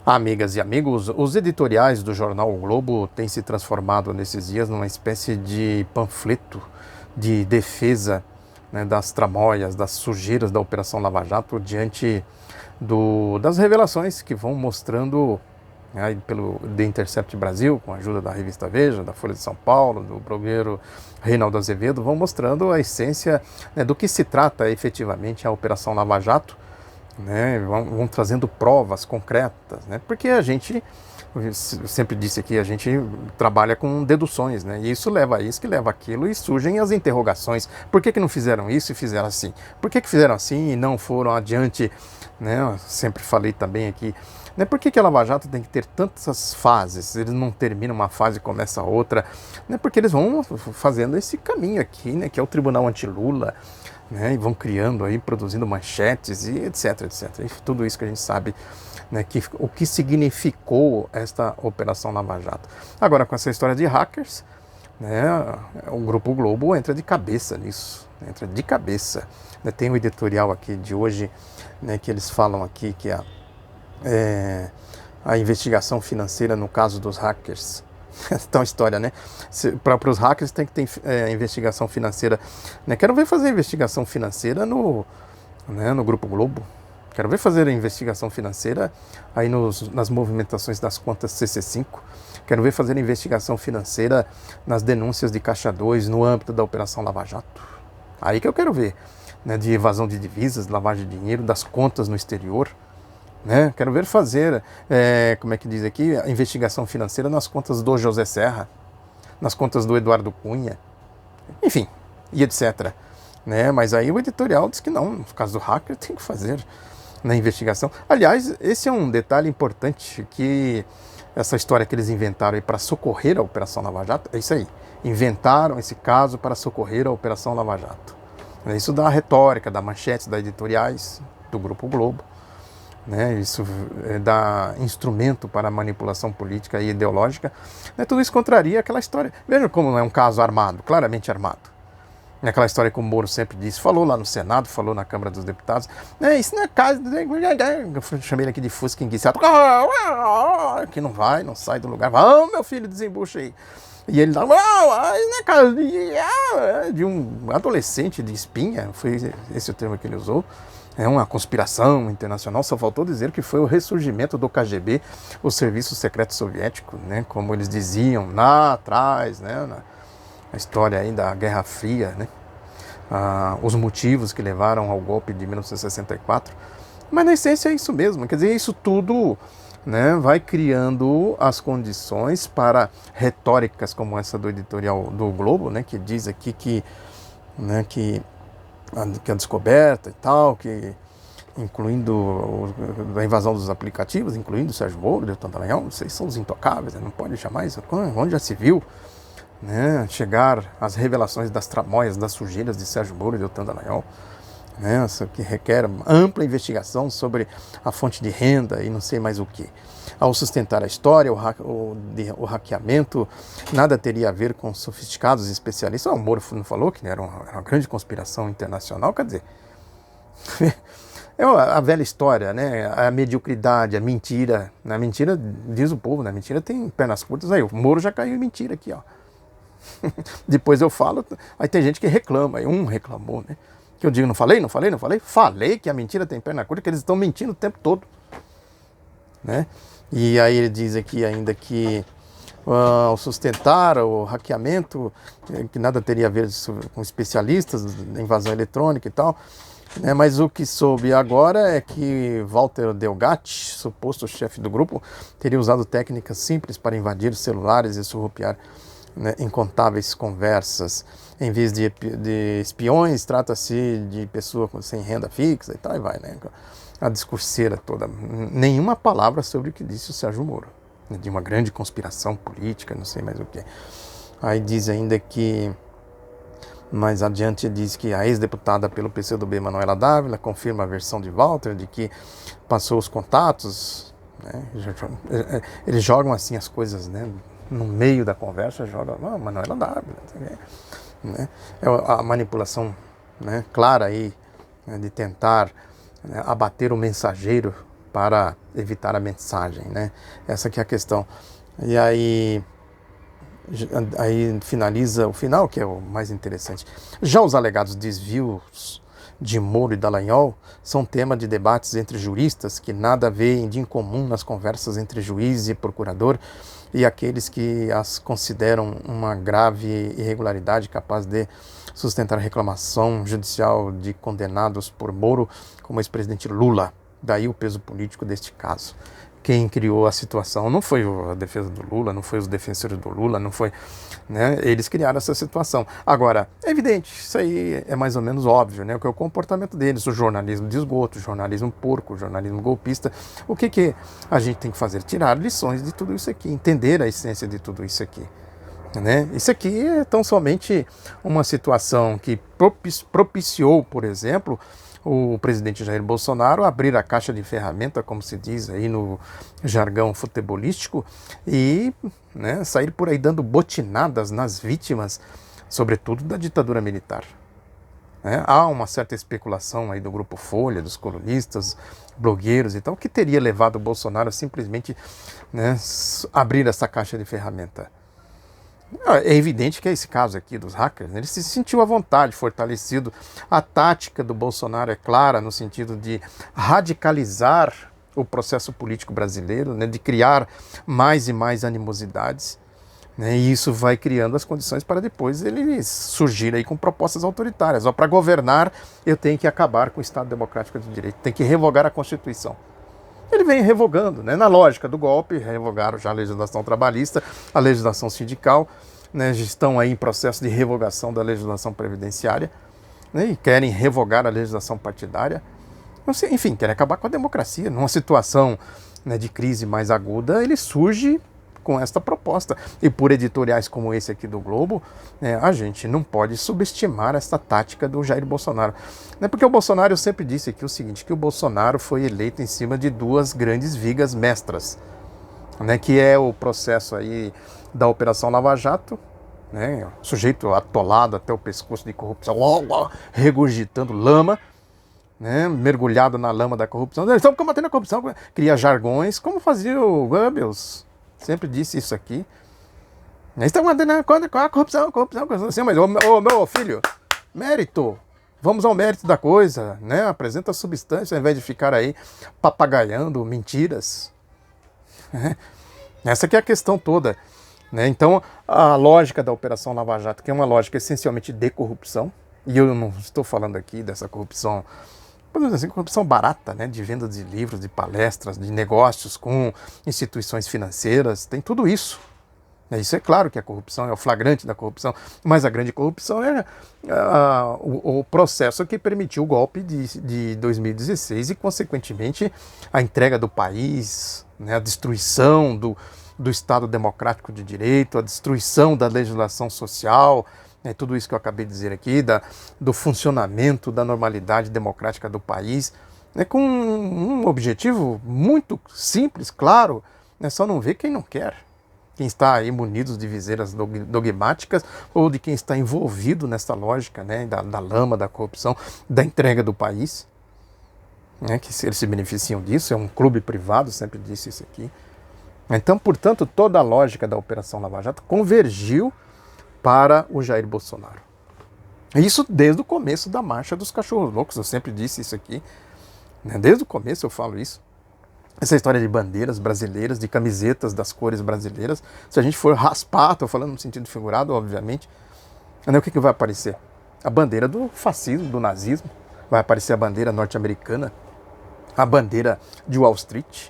Amigas e amigos, os editoriais do jornal O Globo têm se transformado nesses dias numa espécie de panfleto de defesa, né, das tramóias, das sujeiras da Operação Lava Jato diante das revelações que vão mostrando, né, pelo The Intercept Brasil, com a ajuda da revista Veja, da Folha de São Paulo, do blogueiro Reinaldo Azevedo, vão mostrando a essência, né, do que se trata efetivamente a Operação Lava Jato, né, vão trazendo provas concretas, né, porque a gente, eu sempre disse aqui, a gente trabalha com deduções, né, e isso leva a isso, que leva aquilo, e surgem as interrogações. Por que não fizeram isso e fizeram assim? Por que fizeram assim e não foram adiante, né? Eu sempre falei também aqui, né, por que a Lava Jato tem que ter tantas fases? Eles não terminam uma fase e começa outra, né, porque eles vão fazendo esse caminho aqui, né, que é o Tribunal Anti-Lula, né, e vão criando aí, produzindo manchetes e etc, etc. E tudo isso que a gente sabe, né, o que significou esta Operação Lava Jato. Agora, com essa história de hackers, né, o Grupo Globo entra de cabeça nisso, entra de cabeça. Né, tem um editorial aqui de hoje, né, que eles falam aqui que a investigação financeira no caso dos hackers. Então, história, né? Para os hackers tem que ter investigação financeira, né? Quero ver fazer investigação financeira no Grupo Globo. Quero ver fazer a investigação financeira aí nas movimentações das contas CC5. Quero ver fazer a investigação financeira nas denúncias de Caixa 2 no âmbito da Operação Lava Jato. Aí que eu quero ver, né? De evasão de divisas, lavagem de dinheiro, das contas no exterior. Né? Quero ver fazer, como é que diz aqui, a investigação financeira nas contas do José Serra, nas contas do Eduardo Cunha, enfim, e etc. Né? Mas aí o editorial diz que não, no caso do hacker tem que fazer na investigação. Aliás, esse é um detalhe importante, que essa história que eles inventaram para socorrer a Operação Lava Jato, é isso aí, inventaram esse caso para socorrer a Operação Lava Jato. Isso dá retórica, dá manchetes, dá editoriais do Grupo Globo. Né, isso dá instrumento para a manipulação política e ideológica, né, tudo isso contraria aquela história. Veja como não é um caso armado, claramente armado. Aquela história que o Moro sempre disse, falou lá no Senado, falou na Câmara dos Deputados, né, isso não é caso, eu chamei ele aqui de Fusca enguiçado, que não vai, não sai do lugar, vamos meu filho, desembucha aí. E ele não é caso de um adolescente de espinha, foi esse o termo que ele usou. É uma conspiração internacional, só faltou dizer que foi o ressurgimento do KGB, o Serviço Secreto Soviético, né, como eles diziam lá atrás, né, na história aí da Guerra Fria, né, os motivos que levaram ao golpe de 1964. Mas na essência é isso mesmo, quer dizer, isso tudo, né, vai criando as condições para retóricas como essa do editorial do Globo, né, que diz aqui que a descoberta e tal, que incluindo a invasão dos aplicativos, incluindo o Sérgio Moro, o Deltan Dallagnol, vocês são os intocáveis, né? Não pode jamais, onde já se viu, né, chegar às revelações das tramóias, das sujeiras de Sérgio Moro e Deltan Dallagnol, né, que requer ampla investigação sobre a fonte de renda e não sei mais o que. Ao sustentar a história, o hackeamento nada teria a ver com sofisticados especialistas. O Moro não falou que era uma grande conspiração internacional, quer dizer, é a velha história, né? A mediocridade, a mentira. Na mentira, diz o povo, né? Mentira tem pernas curtas. Aí o Moro já caiu em mentira aqui, ó. Depois eu falo, aí tem gente que reclama, aí reclamou, né? Que eu digo, não falei? Falei que a mentira tem perna curta, que eles estão mentindo o tempo todo, né? E aí ele diz aqui ainda que ao sustentar o hackeamento, que nada teria a ver com especialistas da invasão eletrônica e tal, né? Mas o que soube agora é que Walter Delgatti, suposto chefe do grupo, teria usado técnicas simples para invadir celulares e surrupiar, né, incontáveis conversas. Em vez de espiões, trata-se de pessoa sem renda fixa e tal, e vai, né? A discurseira toda. Nenhuma palavra sobre o que disse o Sérgio Moro, né, de uma grande conspiração política, não sei mais o que. Aí diz ainda que, mais adiante, diz que a ex-deputada pelo PCdoB, Manuela Dávila, confirma a versão de Walter, de que passou os contatos, né? Eles jogam assim as coisas, né? No meio da conversa, jogam Manuela Dávila, né? É a manipulação, né, clara aí, né, de tentar, né, abater o mensageiro para evitar a mensagem, né? Essa que é a questão. E aí finaliza o final, que é o mais interessante. Já os alegados desvios de Moro e Dallagnol são tema de debates entre juristas que nada veem de incomum nas conversas entre juiz e procurador e aqueles que as consideram uma grave irregularidade capaz de sustentar reclamação judicial de condenados por Moro, como o ex-presidente Lula. Daí o peso político deste caso. Quem criou a situação não foi a defesa do Lula, não foi os defensores do Lula, não foi, né? Eles criaram essa situação. Agora, é evidente, isso aí é mais ou menos óbvio, né? O que é o comportamento deles, o jornalismo de esgoto, o jornalismo porco, o jornalismo golpista. O que a gente tem que fazer? Tirar lições de tudo isso aqui, entender a essência de tudo isso aqui. Né? Isso aqui é tão somente uma situação que propiciou, por exemplo, o presidente Jair Bolsonaro abrir a caixa de ferramenta, como se diz aí no jargão futebolístico, e, né, sair por aí dando botinadas nas vítimas, sobretudo da ditadura militar. Né? Há uma certa especulação aí do Grupo Folha, dos colunistas, blogueiros e tal, que teria levado o Bolsonaro a simplesmente, né, abrir essa caixa de ferramenta. É evidente que é esse caso aqui dos hackers, né? Ele se sentiu à vontade, fortalecido. A tática do Bolsonaro é clara no sentido de radicalizar o processo político brasileiro, né? De criar mais e mais animosidades, né? E isso vai criando as condições para depois ele surgir aí com propostas autoritárias. Ó, para governar, eu tenho que acabar com o Estado Democrático de Direito, tenho que revogar a Constituição. Ele vem revogando, né? Na lógica do golpe, revogaram já a legislação trabalhista, a legislação sindical, né? Estão aí em processo de revogação da legislação previdenciária, né? E querem revogar a legislação partidária. Enfim, querem acabar com a democracia. Numa situação, né, de crise mais aguda, ele surge com esta proposta. E por editoriais como esse aqui do Globo, a gente não pode subestimar essa tática do Jair Bolsonaro. Porque o Bolsonaro, eu sempre disse aqui o seguinte, que o Bolsonaro foi eleito em cima de duas grandes vigas mestras, né, que é o processo aí da Operação Lava Jato, né, sujeito atolado até o pescoço de corrupção, regurgitando lama, né, mergulhado na lama da corrupção. Eles estão combatendo a corrupção, cria jargões, como fazia o Goebbels. Sempre disse isso aqui. Eles estão mandando a corrupção, assim, mas, meu filho, mérito. Vamos ao mérito da coisa, né? Apresenta a substância ao invés de ficar aí papagaiando mentiras. Essa que é a questão toda, né? Então, a lógica da Operação Lava Jato, que é uma lógica essencialmente de corrupção, e eu não estou falando aqui dessa corrupção, podemos dizer assim, corrupção barata, né, de venda de livros, de palestras, de negócios com instituições financeiras, tem tudo isso. Isso é claro que a corrupção é o flagrante da corrupção, mas a grande corrupção é o processo que permitiu o golpe de 2016 e, consequentemente, a entrega do país, né, a destruição do Estado Democrático de Direito, a destruição da legislação social, tudo isso que eu acabei de dizer aqui, do funcionamento da normalidade democrática do país, com um objetivo muito simples, claro, só não ver quem não quer, quem está aí munido de viseiras dogmáticas ou de quem está envolvido nessa lógica, né, da lama, da corrupção, da entrega do país, que eles se beneficiam disso, é um clube privado, sempre disse isso aqui. Então, portanto, toda a lógica da Operação Lava Jato convergiu para o Jair Bolsonaro. Isso desde o começo da marcha dos cachorros loucos, eu sempre disse isso aqui, né? Desde o começo eu falo isso. Essa história de bandeiras brasileiras, de camisetas das cores brasileiras, se a gente for raspar, estou falando no sentido figurado, obviamente, o que vai aparecer? A bandeira do fascismo, do nazismo, vai aparecer a bandeira norte-americana, a bandeira de Wall Street.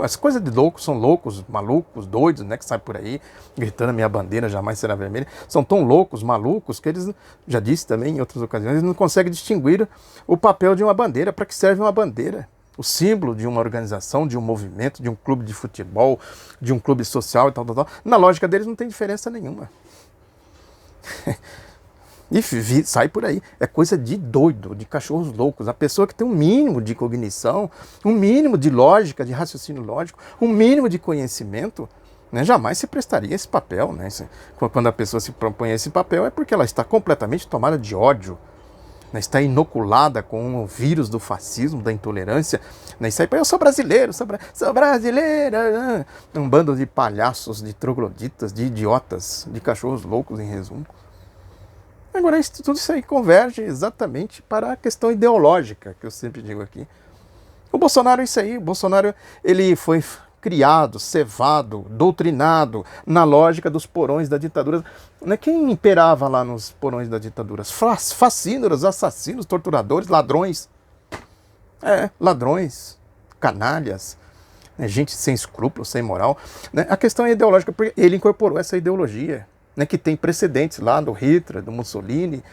As coisas de loucos, são loucos, malucos, doidos, né, que saem por aí gritando minha bandeira jamais será vermelha. São tão loucos, malucos, que eles, já disse também em outras ocasiões, eles não conseguem distinguir o papel de uma bandeira, para que serve uma bandeira. O símbolo de uma organização, de um movimento, de um clube de futebol, de um clube social e tal. Na lógica deles não tem diferença nenhuma. E sai por aí. É coisa de doido, de cachorros loucos. A pessoa que tem um mínimo de cognição, um mínimo de lógica, de raciocínio lógico, um mínimo de conhecimento, né, jamais se prestaria esse papel. Né? Quando a pessoa se propõe a esse papel é porque ela está completamente tomada de ódio, né, está inoculada com o vírus do fascismo, da intolerância, né, isso aí, eu sou brasileiro, sou brasileira, um bando de palhaços, de trogloditas, de idiotas, de cachorros loucos, em resumo. Agora, tudo isso aí converge exatamente para a questão ideológica, que eu sempre digo aqui. O Bolsonaro é isso aí, o Bolsonaro ele foi criado, cevado, doutrinado na lógica dos porões da ditadura. Quem imperava lá nos porões da ditadura? Fascínoras, assassinos, torturadores, ladrões. Ladrões, canalhas, gente sem escrúpulos, sem moral. A questão é ideológica, porque ele incorporou essa ideologia, que tem precedentes lá do Hitler, do Mussolini,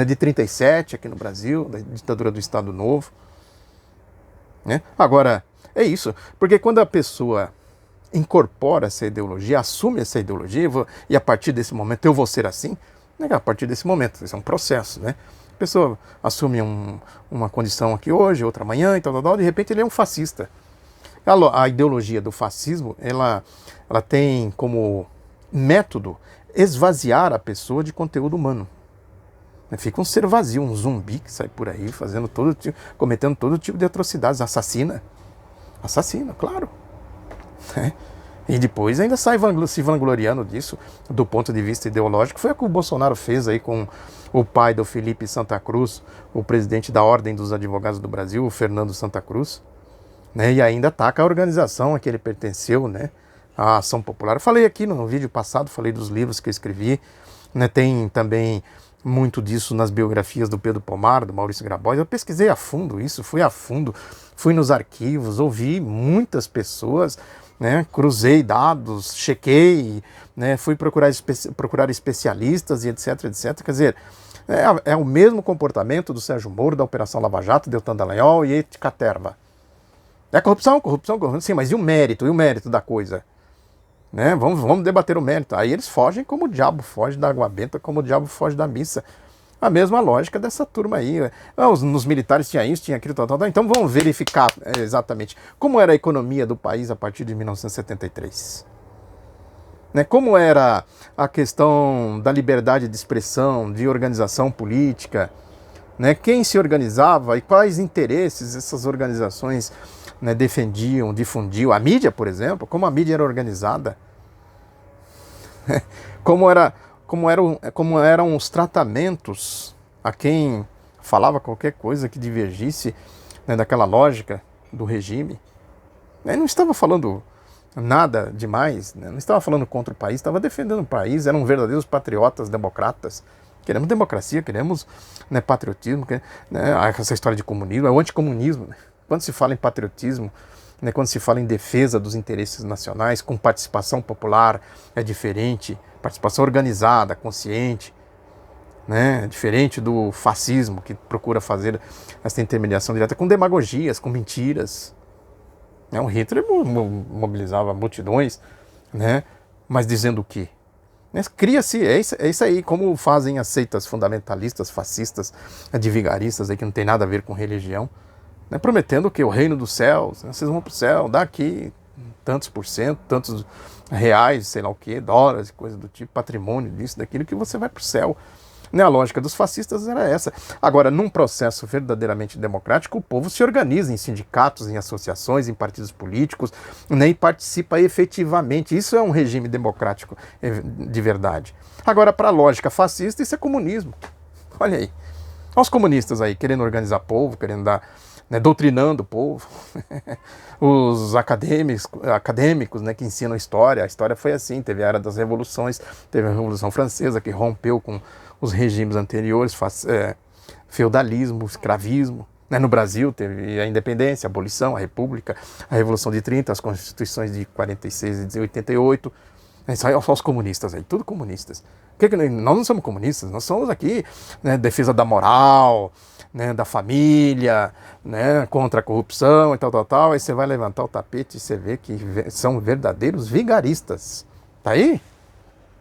de 37 aqui no Brasil, da ditadura do Estado Novo. Agora, é isso, porque quando a pessoa incorpora essa ideologia, assume essa ideologia, e a partir desse momento eu vou ser assim, a partir desse momento, isso é um processo, A pessoa assume uma condição aqui hoje, outra amanhã, e tal, de repente ele é um fascista. A ideologia do fascismo, ela tem como método esvaziar a pessoa de conteúdo humano. Fica um ser vazio, um zumbi que sai por aí cometendo todo tipo de atrocidades, assassina, claro. E depois ainda sai se vangloriando disso, do ponto de vista ideológico. Foi o que o Bolsonaro fez aí com o pai do Felipe Santa Cruz, o presidente da Ordem dos Advogados do Brasil, o Fernando Santa Cruz, e ainda ataca a organização a que ele pertenceu, a Ação Popular. Eu falei aqui no vídeo passado, falei dos livros que eu escrevi, tem também muito disso nas biografias do Pedro Pomar, do Maurício Grabois. Eu pesquisei a fundo isso, fui a fundo, fui nos arquivos, ouvi muitas pessoas, cruzei dados, chequei, fui procurar especialistas e etc, etc. Quer dizer, é o mesmo comportamento do Sérgio Moro, da Operação Lava Jato, Deltan Dallagnol e Caterva. É corrupção, sim, mas e o mérito da coisa? Vamos debater o mérito. Aí eles fogem como o diabo foge da água benta, como o diabo foge da missa. A mesma lógica dessa turma aí. Nos militares tinha isso, tinha aquilo, tal. Então vamos verificar exatamente como era a economia do país a partir de 1973. Como era a questão da liberdade de expressão, de organização política, quem se organizava e quais interesses essas organizações defendiam, difundiam. A mídia, por exemplo, como a mídia era organizada, como eram os tratamentos a quem falava qualquer coisa que divergisse daquela lógica do regime. Não estava falando nada demais, não estava falando contra o país, estava defendendo o país, eram verdadeiros patriotas democratas. Queremos democracia, queremos patriotismo, essa história de comunismo, é o anticomunismo. Quando se fala em patriotismo, quando se fala em defesa dos interesses nacionais, com participação popular, é diferente, participação organizada, consciente, diferente do fascismo, que procura fazer essa intermediação direta com demagogias, com mentiras. O Hitler mobilizava multidões, mas dizendo o quê? Cria-se, é isso aí, como fazem as seitas fundamentalistas, fascistas, de vigaristas, aí, que não tem nada a ver com religião, prometendo que o reino dos céus, vocês vão para o céu, dá aqui tantos por cento, tantos reais, sei lá o que, dólares, coisa do tipo, patrimônio disso, daquilo, que você vai para o céu. A lógica dos fascistas era essa. Agora, num processo verdadeiramente democrático, o povo se organiza em sindicatos, em associações, em partidos políticos, e participa efetivamente. Isso é um regime democrático de verdade. Agora, para a lógica fascista, isso é comunismo. Olha aí. Olha os comunistas aí, querendo organizar o povo, querendo dar, doutrinando o povo. Os acadêmicos, que ensinam história. A história foi assim, teve a Era das Revoluções, teve a Revolução Francesa, que rompeu com os regimes anteriores, feudalismo, escravismo. No Brasil teve a independência, a abolição, a república, a Revolução de 30, as constituições de 46 e de 88. Olha só os comunistas aí, tudo comunistas. Nós não somos comunistas, nós somos aqui, defesa da moral, da família, contra a corrupção e tal. Aí você vai levantar o tapete e você vê que são verdadeiros vigaristas. Tá aí?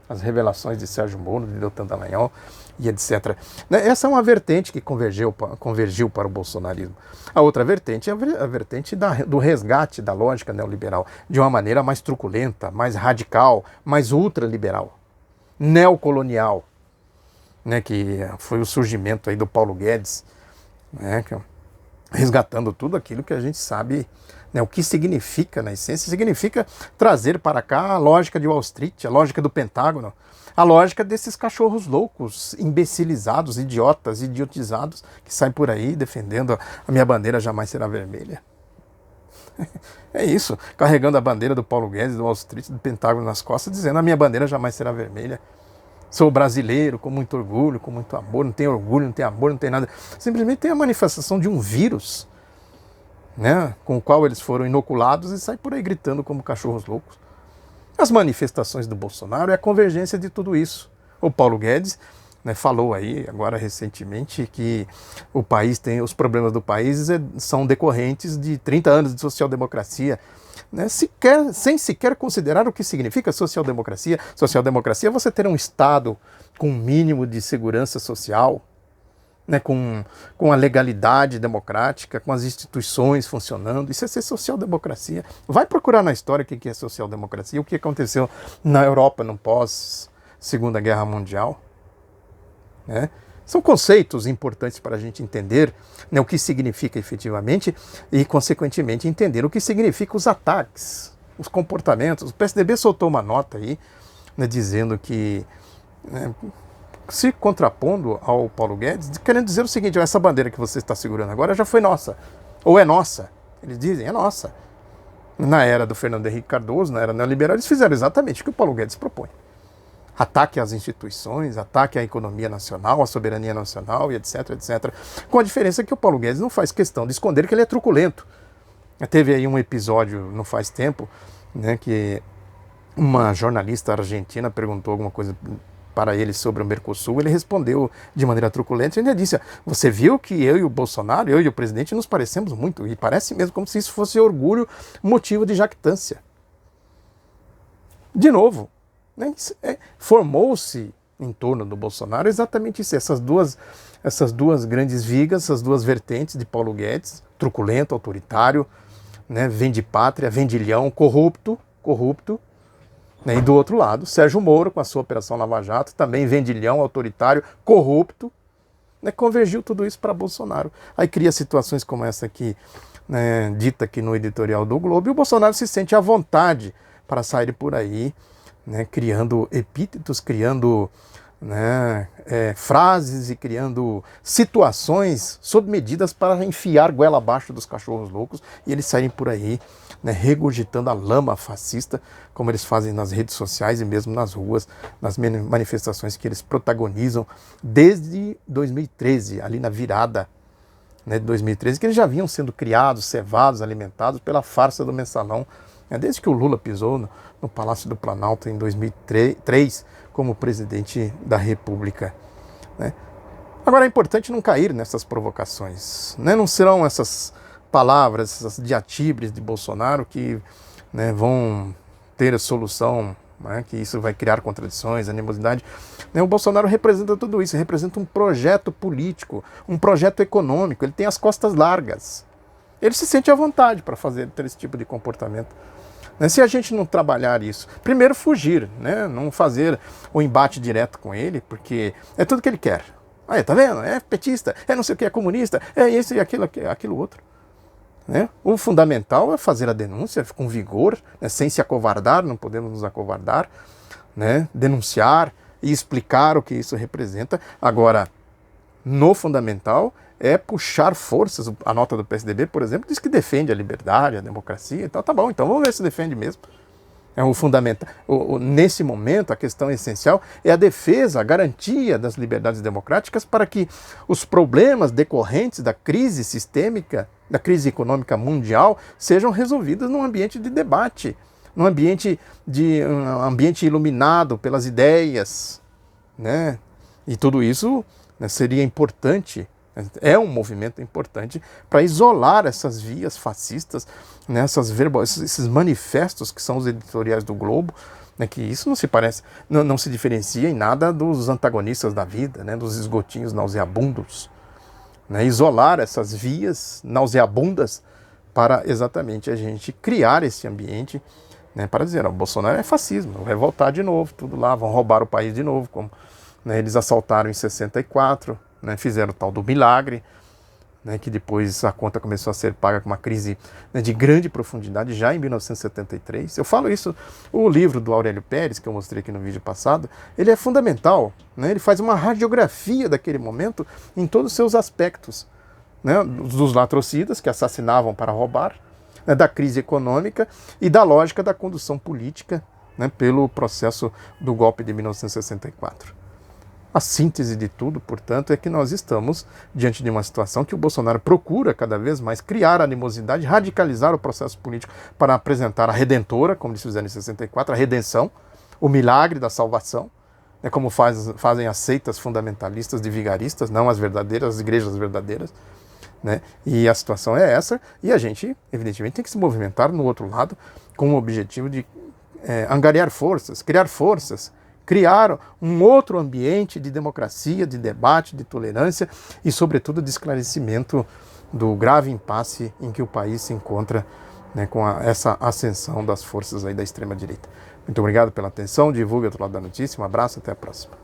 As revelações de Sérgio Moro, de Deltan Dallagnol e etc. Essa é uma vertente que convergiu para o bolsonarismo. A outra vertente é a vertente do resgate da lógica neoliberal, de uma maneira mais truculenta, mais radical, mais ultraliberal, neocolonial, que foi o surgimento aí do Paulo Guedes, né, resgatando tudo aquilo que a gente sabe, né, o que significa, na essência, significa trazer para cá a lógica de Wall Street, a lógica do Pentágono, a lógica desses cachorros loucos, imbecilizados, idiotas, idiotizados, que saem por aí defendendo a minha bandeira jamais será vermelha. É isso, carregando a bandeira do Paulo Guedes, do Wall Street, do Pentágono nas costas, dizendo a minha bandeira jamais será vermelha. Sou brasileiro, com muito orgulho, com muito amor, não tem orgulho, não tem amor, não tem nada. Simplesmente tem a manifestação de um vírus, né, com o qual eles foram inoculados e saem por aí gritando como cachorros loucos. As manifestações do Bolsonaro é a convergência de tudo isso. O Paulo Guedes, né, falou aí agora recentemente que o país tem, os problemas do país são decorrentes de 30 anos de social-democracia, né, sem sequer considerar o que significa social-democracia. Social-democracia é você ter um Estado com um mínimo de segurança social, né, com a legalidade democrática, com as instituições funcionando. Isso é ser social-democracia. Vai procurar na história o que é social-democracia, o que aconteceu na Europa no pós-Segunda Guerra Mundial. Né? São conceitos importantes para a gente entender, né, o que significa efetivamente e, consequentemente, entender o que significam os ataques, os comportamentos. O PSDB soltou uma nota aí, né, dizendo que, né, se contrapondo ao Paulo Guedes, querendo dizer o seguinte: essa bandeira que você está segurando agora já foi nossa, ou é nossa. Eles dizem, é nossa. Na era do Fernando Henrique Cardoso, na era neoliberal, eles fizeram exatamente o que o Paulo Guedes propõe. Ataque às instituições, ataque à economia nacional, à soberania nacional e etc, etc. Com a diferença que o Paulo Guedes não faz questão de esconder que ele é truculento. Teve aí um episódio, não faz tempo, né, que uma jornalista argentina perguntou alguma coisa para ele sobre o Mercosul. Ele respondeu de maneira truculenta e ainda disse: você viu que eu e o Bolsonaro, eu e o presidente nos parecemos muito, e parece mesmo como se isso fosse orgulho, motivo de jactância. De novo, né, formou-se em torno do Bolsonaro exatamente isso, essas duas grandes vigas, essas duas vertentes de Paulo Guedes, truculento, autoritário, né, vende pátria, vendilhão, corrupto, né, e do outro lado, Sérgio Moro, com a sua Operação Lava Jato, também vendilhão, autoritário, corrupto, né, convergiu tudo isso para Bolsonaro. Aí cria situações como essa aqui, né, dita aqui no editorial do Globo, e o Bolsonaro se sente à vontade para sair por aí, né, criando epítetos, criando, né, frases e criando situações sob medidas para enfiar goela abaixo dos cachorros loucos, e eles saírem por aí, né, regurgitando a lama fascista, como eles fazem nas redes sociais e mesmo nas ruas, nas manifestações que eles protagonizam desde 2013, ali na virada, né, de 2013, que eles já vinham sendo criados, cevados, alimentados pela farsa do mensalão, desde que o Lula pisou no Palácio do Planalto em 2003 como presidente da República. Né? Agora é importante não cair nessas provocações. Né? Não serão essas palavras, essas diatribes de Bolsonaro que, né, vão ter a solução, né, que isso vai criar contradições, animosidade. O Bolsonaro representa tudo isso, representa um projeto político, um projeto econômico, ele tem as costas largas. Ele se sente à vontade para ter esse tipo de comportamento. Se a gente não trabalhar isso, primeiro fugir, né? Não fazer o embate direto com ele, porque é tudo que ele quer. Aí, tá vendo? É petista, é não sei o que, é comunista, é isso e aquilo outro. Né? O fundamental é fazer a denúncia com vigor, né? Sem se acovardar, não podemos nos acovardar, né? Denunciar e explicar o que isso representa. Agora, no fundamental é puxar forças. A nota do PSDB, por exemplo, diz que defende a liberdade, a democracia e tal. Tá bom, então vamos ver se defende mesmo. É o fundamental. Nesse momento, a questão essencial é a defesa, a garantia das liberdades democráticas para que os problemas decorrentes da crise sistêmica, da crise econômica mundial, sejam resolvidos num ambiente de debate, num ambiente iluminado pelas ideias, né? E tudo isso, né, seria importante. É um movimento importante para isolar essas vias fascistas, né, esses manifestos que são os editoriais do Globo, né, que isso não se diferencia em nada dos antagonistas da vida, né, dos esgotinhos nauseabundos. Né, isolar essas vias nauseabundas para exatamente a gente criar esse ambiente, né, para dizer: o Bolsonaro é fascismo, vai voltar de novo, tudo lá, vão roubar o país de novo, como, né, eles assaltaram em 64, né, fizeram o tal do milagre, né, que depois a conta começou a ser paga com uma crise, né, de grande profundidade já em 1973. Eu falo isso, o livro do Aurélio Pérez, que eu mostrei aqui no vídeo passado, ele é fundamental, né, ele faz uma radiografia daquele momento em todos os seus aspectos, né, dos latrocidas que assassinavam para roubar, né, da crise econômica e da lógica da condução política, né, pelo processo do golpe de 1964. A síntese de tudo, portanto, é que nós estamos diante de uma situação que o Bolsonaro procura cada vez mais criar animosidade, radicalizar o processo político para apresentar a redentora, como eles fizeram em 64, a redenção, o milagre da salvação, né, como fazem as seitas fundamentalistas de vigaristas, não as verdadeiras, as igrejas verdadeiras. Né? E a situação é essa, e a gente, evidentemente, tem que se movimentar no outro lado com o objetivo de angariar forças, criar um outro ambiente de democracia, de debate, de tolerância e, sobretudo, de esclarecimento do grave impasse em que o país se encontra, né, com essa ascensão das forças aí da extrema-direita. Muito obrigado pela atenção, divulgue o Outro Lado da Notícia, um abraço, até a próxima.